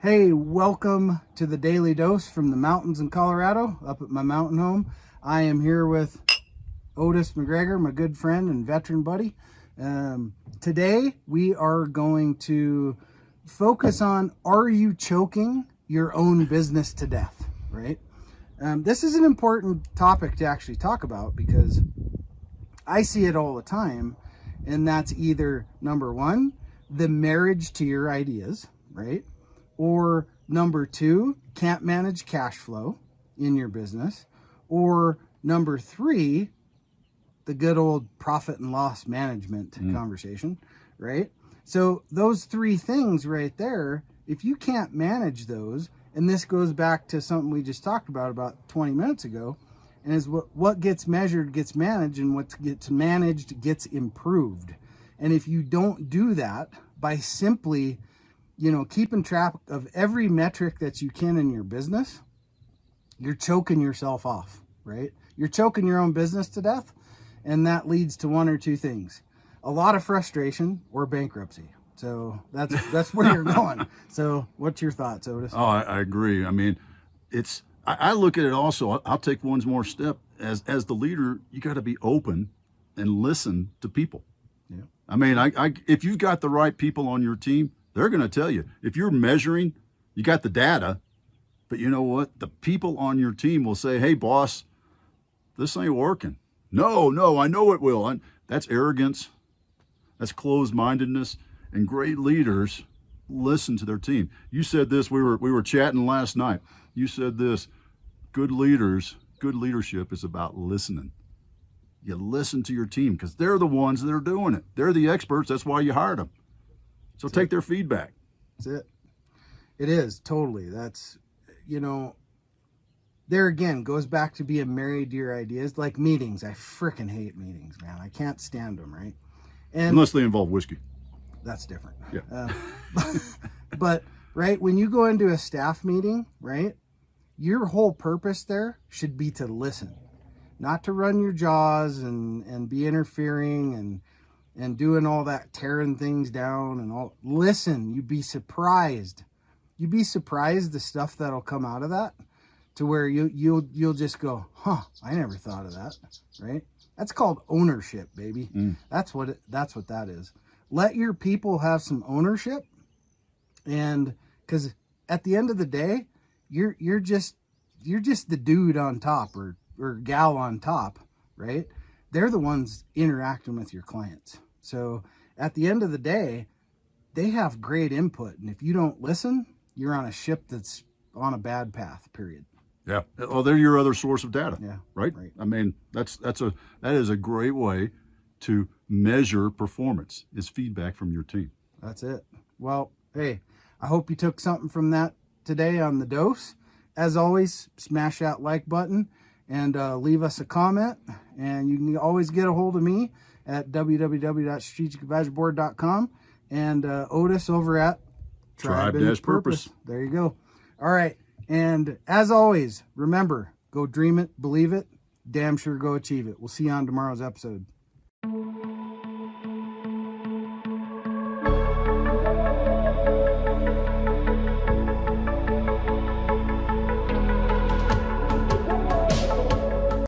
Hey, welcome to the Daily Dose from the mountains in Colorado, up at my mountain home. I am here with Otis McGregor, my good friend and veteran buddy. Today, we are going to focus on, are you choking your own business to death, right? This is an important topic to actually talk about because I see it all the time, and that's either, number one, the marriage to your ideas, right? Or number two, can't manage cash flow in your business. Or number three, the good old profit and loss management conversation, right? So those three things right there, if you can't manage those, and this goes back to something we just talked about 20 minutes ago, and is what gets measured gets managed, and what gets managed gets improved. And if you don't do that by simply keeping track of every metric that you can in your business, you're choking yourself off, right? You're choking your own business to death, and that leads to one or two things: a lot of frustration or bankruptcy. So that's where you're going. So what's your thoughts, Otis? Oh, I agree. I mean, I look at it also. I'll take one more step. As the leader, you got to be open and listen to people. Yeah. I mean, if you've got the right people on your team, they're going to tell you. If you're measuring, you got the data, but you know what? The people on your team will say, hey, boss, this ain't working. No, I know it will. That's arrogance. That's closed-mindedness. And great leaders listen to their team. You said this, we were chatting last night. You said this, good leadership is about listening. You listen to your team because they're the ones that are doing it. They're the experts. That's why you hired them. So take their feedback. That's it. It is, totally. That's, there again, goes back to being married to your ideas. Like meetings. I freaking hate meetings, man. I can't stand them, right? And unless they involve whiskey. That's different. Yeah. But, right, when you go into a staff meeting, right, your whole purpose there should be to listen. Not to run your jaws and be interfering and doing all that, tearing things down and all. Listen, you'd be surprised. You'd be surprised the stuff that'll come out of that, to where you'll just go, I never thought of that, right? That's called ownership, baby. That's what that is. Let your people have some ownership, and because at the end of the day, you're just the dude on top or gal on top, right? They're the ones interacting with your clients. So at the end of the day, they have great input. And if you don't listen, you're on a ship that's on a bad path, period. Yeah. Well, they're your other source of data. Yeah. Right? I mean, that is a great way to measure performance, is feedback from your team. That's it. Well, hey, I hope you took something from that today on the dose. As always, smash that like button and leave us a comment. And you can always get a hold of me at www.strategicadvisorboard.com and Otis over at Tribe-Purpose. There you go. All right. And as always, remember, go dream it, believe it, damn sure go achieve it. We'll see you on tomorrow's episode.